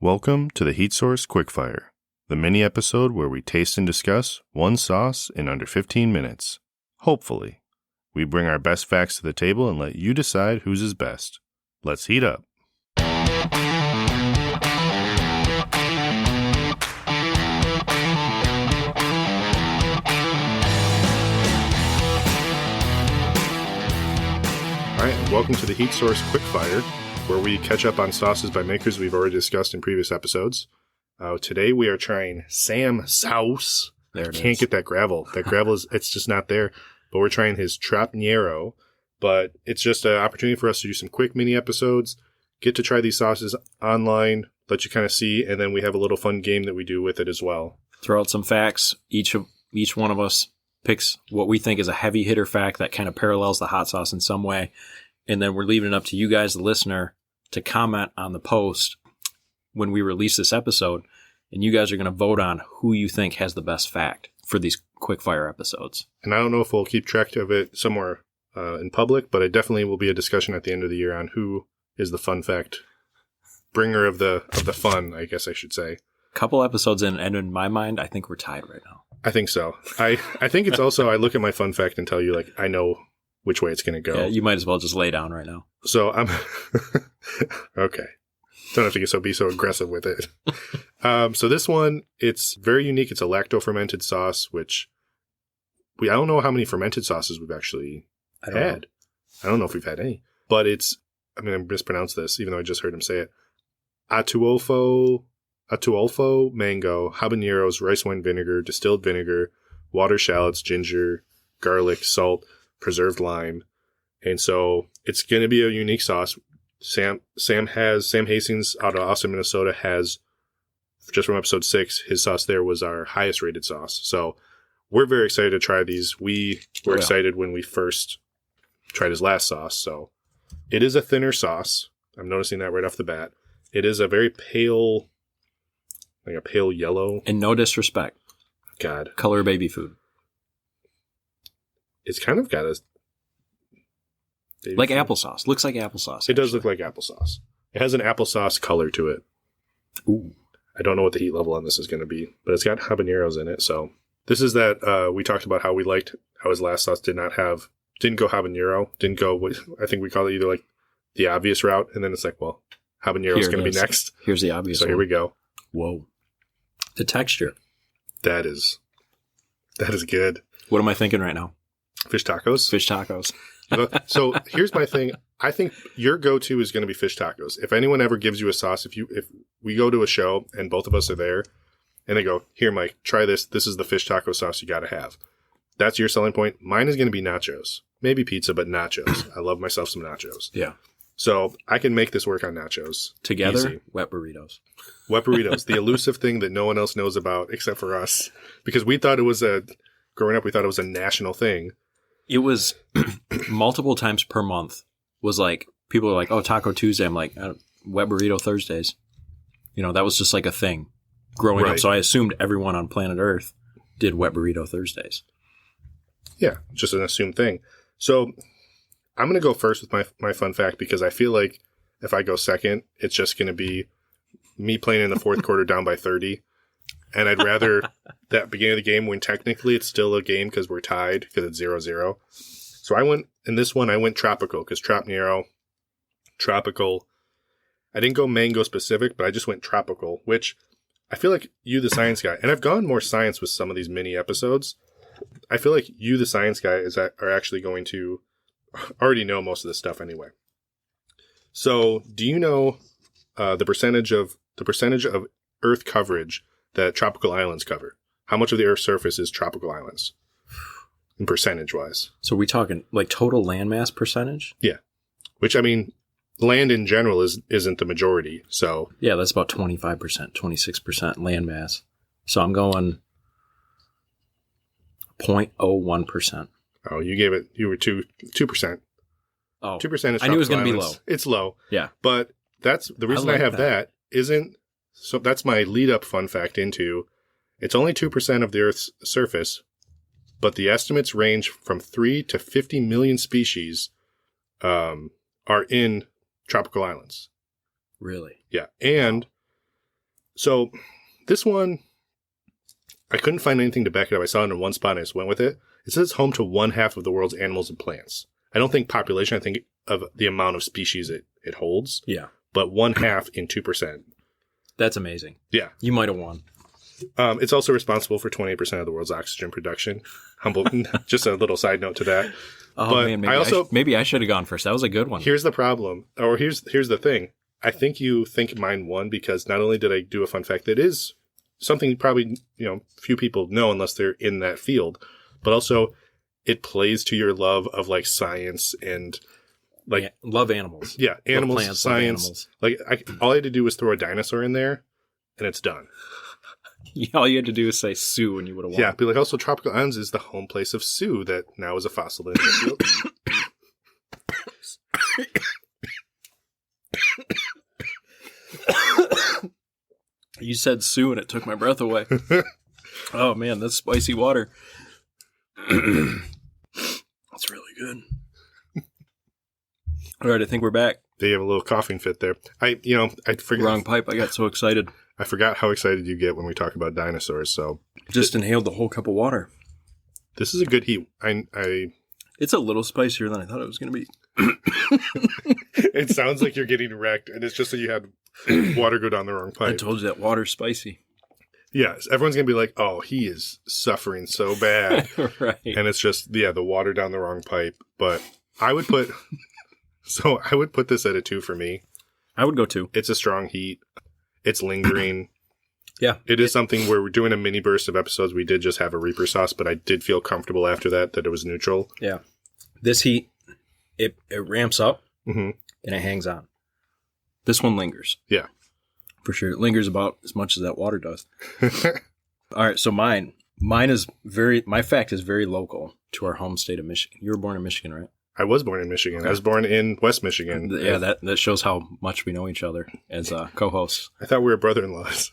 Welcome to the Heat Source Quickfire, the mini episode where we taste and discuss one sauce in under 15 minutes. Hopefully. We bring our best facts to the table and let you decide whose is best. Let's heat up. All right, welcome to the Heat Source Quickfire, where we catch up on sauces by makers we've already discussed in previous episodes. Today we are trying Sam sauce. There it Can't is. get that gravel. That gravel it's just not there. But we're trying his Trop'nero. But it's just an opportunity for us to do some quick mini episodes, get to try these sauces online, let you kind of see, and then we have a little fun game that we do with it as well. Throw out some facts. Each one of us picks what we think is a heavy hitter fact that kind of parallels the hot sauce in some way. And then we're leaving it up to you guys, the listener, to comment on the post when we release this episode. And you guys are going to vote on who you think has the best fact for these quick fire episodes. And I don't know if we'll keep track of it somewhere in public, but it definitely will be a discussion at the end of the year on who is the fun fact bringer of the fun, I guess I should say. Couple episodes in, and in my mind, I think we're tied right now. I think so. I think it's also, I look at my fun fact and tell you, like, I know which way it's going to go. Yeah, you might as well just lay down right now. So I'm okay. Don't have to be so aggressive with it. So this one, it's very unique. It's a lacto-fermented sauce, which I don't know how many fermented sauces we've actually had. I don't know if we've had any, but I'm going to mispronounce this, even though I just heard him say it. Atuolfo mango, habaneros, rice wine vinegar, distilled vinegar, water shallots, ginger, garlic, salt, preserved lime. And so it's going to be a unique sauce. Sam Hastings out of Austin, Minnesota has, just from episode 6, his sauce there was our highest rated sauce. So we're very excited to try these. We were excited when we first tried his last sauce. So it is a thinner sauce. I'm noticing that right off the bat. It is a very pale, like a pale yellow. And no disrespect. God. Color baby food. It's kind of got a... Like applesauce. Looks like applesauce. It does look like applesauce. It has an applesauce color to it. Ooh. I don't know what the heat level on this is going to be, but it's got habaneros in it. So this is that we talked about how we liked how his last sauce didn't go habanero, didn't go, I think we call it either like the obvious route. And then it's like, well, habanero is going to be next. Here's the obvious So one. here we go. Whoa. The texture. That is good. What am I thinking right now? Fish tacos. Fish tacos. So here's my thing. I think your go-to is going to be fish tacos. If anyone ever gives you a sauce, if we go to a show and both of us are there and they go, here, Mike, try this. This is the fish taco sauce you got to have. That's your selling point. Mine is going to be nachos. Maybe pizza, but nachos. I love myself some nachos. Yeah. So I can make this work on nachos. Together, Easy. wet burritos. Wet burritos, the elusive thing that no one else knows about except for us. Because we thought it was growing up, we thought it was a national thing. It was multiple times per month. Was like, people are like, oh, Taco Tuesday. I'm like, wet burrito Thursdays. You know, that was just like a thing growing up. So I assumed everyone on planet Earth did wet burrito Thursdays. Yeah, just an assumed thing. So I'm going to go first with my fun fact because I feel like if I go second, it's just going to be me playing in the fourth quarter down by 30. And I'd rather that beginning of the game when technically it's still a game because we're tied because it's 0-0. So I went tropical because Trop'nero, tropical. I didn't go mango specific, but I just went tropical, which I feel like you, the science guy, and I've gone more science with some of these mini episodes. I feel like you, the science guy, are actually going to already know most of this stuff anyway. So do you know the percentage of Earth coverage that tropical islands cover? How much of the Earth's surface is tropical islands in percentage-wise? So are we talking like total landmass percentage? Yeah. Which, I mean, land in general isn't the majority, so... Yeah, that's about 25%, 26% landmass. So I'm going 0.01%. Oh, you were 2%. Oh, 2% is I knew it was going to be islands. low. It's low. Yeah. But that's the reason I have that isn't... So that's my lead-up fun fact into... It's only 2% of the Earth's surface, but the estimates range from 3 to 50 million species are in tropical islands. Really? Yeah. And So this one, I couldn't find anything to back it up. I saw it in one spot and I just went with it. It says home to 1/2 of the world's animals and plants. I don't think population, I think of the amount of species it holds. Yeah. But 1/2 in 2%. That's amazing. Yeah. You might have won. It's also responsible for 28% of the world's oxygen production. Humble. Just a little side note to that. Oh, but man. maybe I should have gone first. That was a good one. Here's the problem. Or here's the thing. I think you think mine won because not only did I do a fun fact that is something probably, few people know unless they're in that field, but also it plays to your love of like science and like love animals. Yeah, animals, love plants, science. love animals. All I had to do was throw a dinosaur in there, and it's done. All you had to do is say Sue, and you would have won. Yeah, be like, also Tropical Islands is the home place of Sue that now is a fossil in the field. You said Sue, and it took my breath away. Oh man, that's spicy water. That's really good. All right, I think we're back. They have a little coughing fit there. I forgot. Wrong pipe. I got so excited. I forgot how excited you get when we talk about dinosaurs. So just inhaled the whole cup of water. This is a good heat. It's a little spicier than I thought it was going to be. It sounds like you're getting wrecked, and it's just that you had water go down the wrong pipe. I told you that water's spicy. Yes, everyone's going to be like, oh, he is suffering so bad. Right. And it's just, the water down the wrong pipe. But I would put this at a 2 for me. I would go 2. It's a strong heat. It's lingering. Yeah. It is something where we're doing a mini burst of episodes. We did just have a Reaper sauce, but I did feel comfortable after that it was neutral. Yeah. This heat, it ramps up and it hangs on. This one lingers. Yeah. For sure. It lingers about as much as that water does. All right. So mine is my fact is very local to our home state of Michigan. You were born in Michigan, right? I was born in Michigan. Okay. I was born in West Michigan. Yeah, that shows how much we know each other as co-hosts. I thought we were brother-in-laws.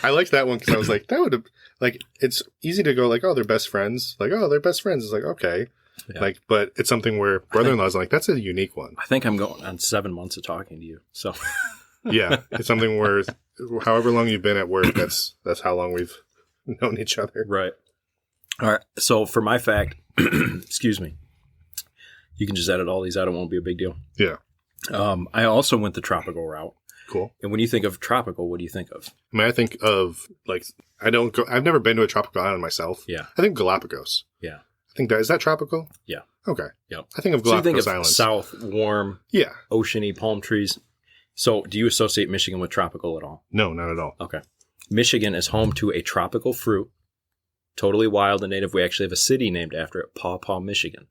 I liked that one because I was like, that would have, like, it's easy to go like, oh, they're best friends. Like, oh, they're best friends. It's like, okay. Yeah. Like, but it's something where brother-in-laws like, that's a unique one. I think I'm going on 7 months of talking to you. So yeah, it's something where however long you've been at work, that's how long we've known each other. Right. All right. So for my fact, excuse me. You can just edit all these out. It won't be a big deal. Yeah. I also went the tropical route. Cool. And when you think of tropical, what do you think of? I mean, I think of like, I've never been to a tropical island myself. Yeah. I think Galapagos. Yeah. I think is that tropical? Yeah. Okay. Yep. I think of Galapagos Islands. South, warm. Yeah. Oceany, palm trees. So do you associate Michigan with tropical at all? No, not at all. Okay. Michigan is home to a tropical fruit, totally wild and native. We actually have a city named after it, Paw Paw, Michigan.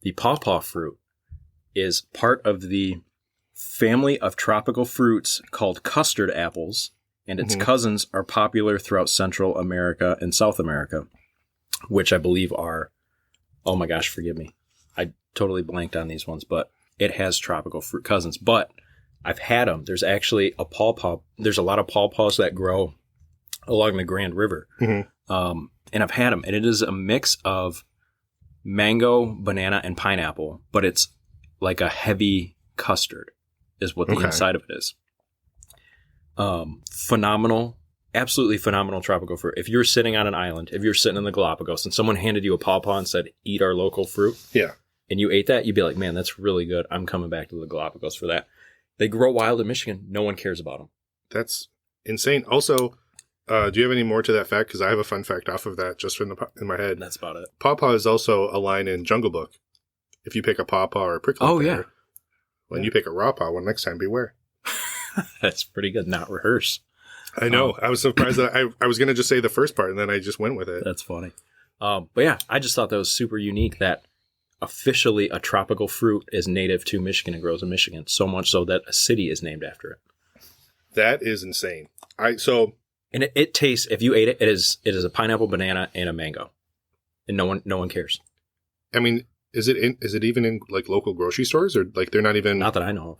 The pawpaw fruit is part of the family of tropical fruits called custard apples, and its cousins are popular throughout Central America and South America, which I believe are, oh my gosh, forgive me. I totally blanked on these ones, but it has tropical fruit cousins. But I've had them. There's actually there's a lot of pawpaws that grow along the Grand River. And I've had them, and it is a mix of mango, banana, and pineapple, but it's like a heavy custard is what the inside of it is. Phenomenal, absolutely phenomenal tropical fruit. If you're sitting on an island, if you're sitting in the Galapagos and someone handed you a pawpaw and said, eat our local fruit, and you ate that, you'd be like, man, that's really good. I'm coming back to the Galapagos for that. They grow wild in Michigan. No one cares about them. That's insane. Also, do you have any more to that fact? Because I have a fun fact off of that just in my head. That's about it. Pawpaw is also a line in Jungle Book. If you pick a pawpaw or a prickly pear, when you pick a raw paw, well, next time beware. That's pretty good. Not rehearse. I know. I was surprised that I was going to just say the first part, and then I just went with it. That's funny. But yeah, I just thought that was super unique that officially a tropical fruit is native to Michigan and grows in Michigan, so much so that a city is named after it. That is insane. And it tastes, if you ate it, it is a pineapple, banana, and a mango. And no one cares. I mean, is it even in like local grocery stores, or like they're not even? Not that I know of.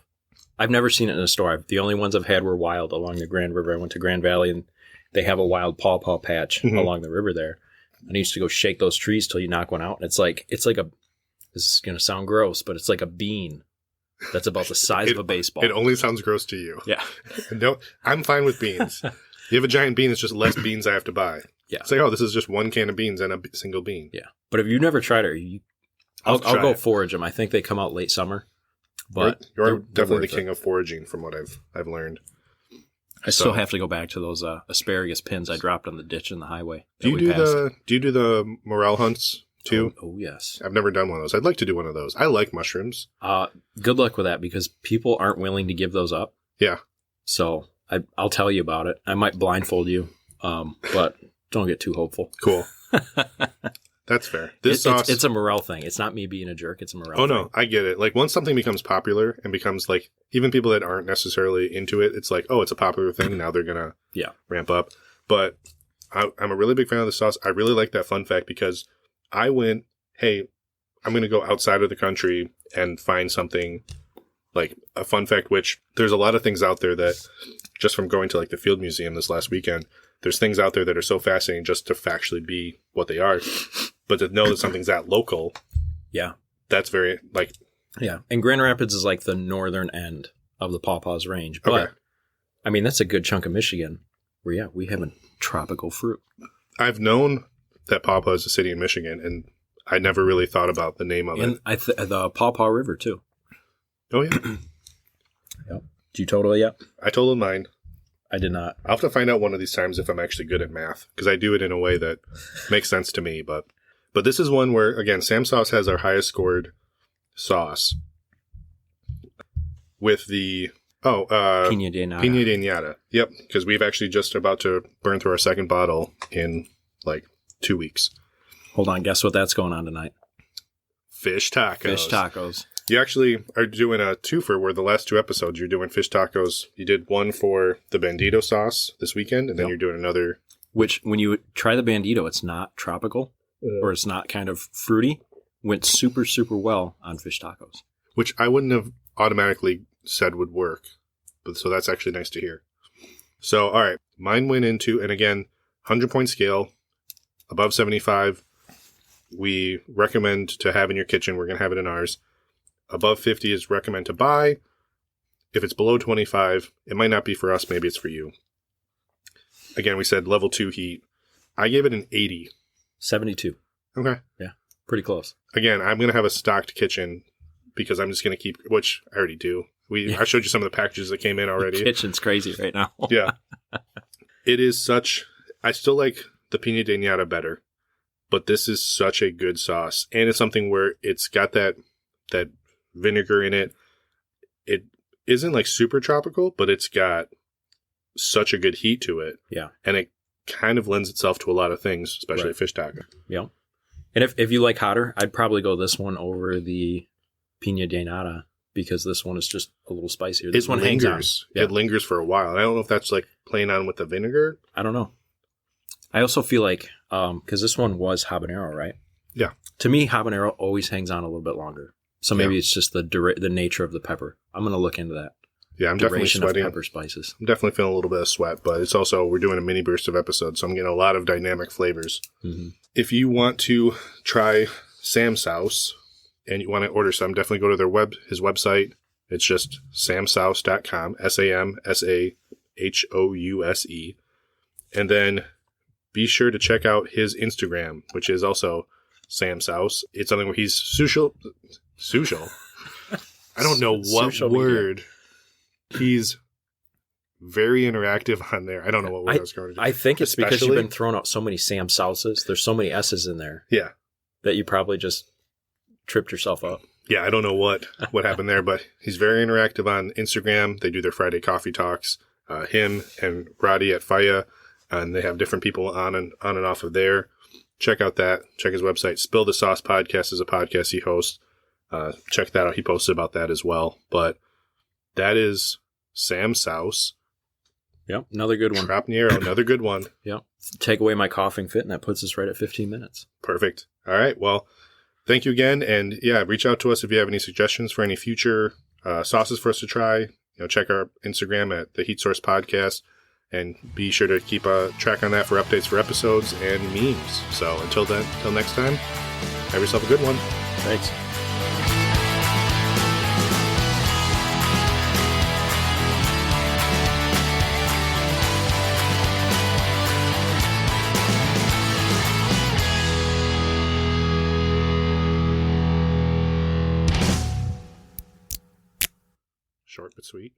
I've never seen it in a store. The only ones I've had were wild along the Grand River. I went to Grand Valley and they have a wild pawpaw patch along the river there. And I used to go shake those trees till you knock one out. And it's like this is going to sound gross, but it's like a bean. That's about the size of a baseball. It only sounds gross to you. Yeah. No, I'm fine with beans. You have a giant bean, it's just less beans I have to buy. Yeah. It's like, oh, this is just one can of beans and a single bean. Yeah. But if you've never tried it, I'll go forage them. I think they come out late summer. But you're definitely the king of foraging from what I've learned. I still have to go back to those asparagus pins I dropped on the ditch in the highway. Do you do the morel hunts too? Oh, yes. I've never done one of those. I'd like to do one of those. I like mushrooms. Good luck with that because people aren't willing to give those up. Yeah. So I'll tell you about it. I might blindfold you, but don't get too hopeful. Cool. That's fair. It's a morel thing. It's not me being a jerk. It's a morel thing. Oh, no. I get it. Like, once something becomes popular and becomes, like, even people that aren't necessarily into it, it's like, oh, it's a popular thing. Now they're going to ramp up. But I'm a really big fan of the sauce. I really like that fun fact because I went, hey, I'm going to go outside of the country and find something like a fun fact, which there's a lot of things out there that just from going to, like, the Field Museum this last weekend, there's things out there that are so fascinating just to factually be what they are. But to know that something's that local, that's very, like... Yeah, and Grand Rapids is like the northern end of the Pawpaws Range. But, okay. I mean, that's a good chunk of Michigan where, we have a tropical fruit. I've known that Pawpaw is a city in Michigan, and I never really thought about the name of it. And the Pawpaw River, too. Oh, yeah? Yep. Did you total it yet? I totaled mine. I did not. I'll have to find out one of these times if I'm actually good at math, because I do it in a way that makes sense to me, but this is one where, again, Sam Sauce has our highest scored sauce with the, Piña de Nata. Piña de Nata. Yep, because we've actually just about to burn through our second bottle in, like, 2 weeks. Hold on, guess what that's going on tonight? Fish tacos. Fish tacos. You actually are doing a twofer where the last 2 episodes you're doing fish tacos. You did one for the Bandito sauce this weekend, and then you're doing another. Which, when you try the Bandito, it's not tropical. Or it's not kind of fruity, went super, super well on fish tacos. Which I wouldn't have automatically said would work. But so that's actually nice to hear. So, all right. Mine went into, and again, 100-point scale, above 75. We recommend to have in your kitchen. We're going to have it in ours. Above 50 is recommend to buy. If it's below 25, it might not be for us. Maybe it's for you. Again, we said level 2 heat. I gave it an 80. 72. Okay. Yeah. Pretty close. Again, I'm going to have a stocked kitchen because I'm just going to keep, which I already do. I showed you some of the packages that came in already. The kitchen's crazy right now. Yeah. It is I still like the Piña de Nata better, but this is such a good sauce. And it's something where it's got that vinegar in it. It isn't like super tropical, but it's got such a good heat to it. Yeah. And it kind of lends itself to a lot of things, especially fish taco. Yeah. And if you like hotter, I'd probably go this one over the Piña de Nata because this one is just a little spicier. This one hangs on. Yeah. It lingers for a while. I don't know if that's like playing on with the vinegar. I don't know. I also feel like, because this one was habanero, right? Yeah. To me, habanero always hangs on a little bit longer. So maybe it's just the nature of the pepper. I'm going to look into that. Yeah, I'm definitely sweating. Of pepper spices. I'm definitely feeling a little bit of sweat, but it's also, we're doing a mini burst of episodes, so I'm getting a lot of dynamic flavors. Mm-hmm. If you want to try Sam's Sauce and you want to order some, definitely go to his website. It's just samsouse.com, SAMSAHOUSE. And then be sure to check out his Instagram, which is also Sam Sauce. It's something where he's social. I don't know what social word. Media. He's very interactive on there. I don't know what word I was going to do. I think it's because you've been throwing out so many Sam Sauces. There's so many S's in there. Yeah. That you probably just tripped yourself up. Yeah, I don't know what happened there, but he's very interactive on Instagram. They do their Friday coffee talks. Him and Roddy at Faya, and they have different people on and off of there. Check out that. Check his website. Spill the Sauce Podcast is a podcast he hosts. Check that out. He posted about that as well. But that is Sam Sauce. Yep, another good one. Trop'nero, another good one. Yep. Take away my coughing fit, and that puts us right at 15 minutes. Perfect. All right. Well, thank you again. And yeah, reach out to us if you have any suggestions for any future sauces for us to try. Check our Instagram at the Heat Source Podcast. And be sure to keep a track on that for updates for episodes and memes. So until next time, have yourself a good one. Thanks. Short but sweet.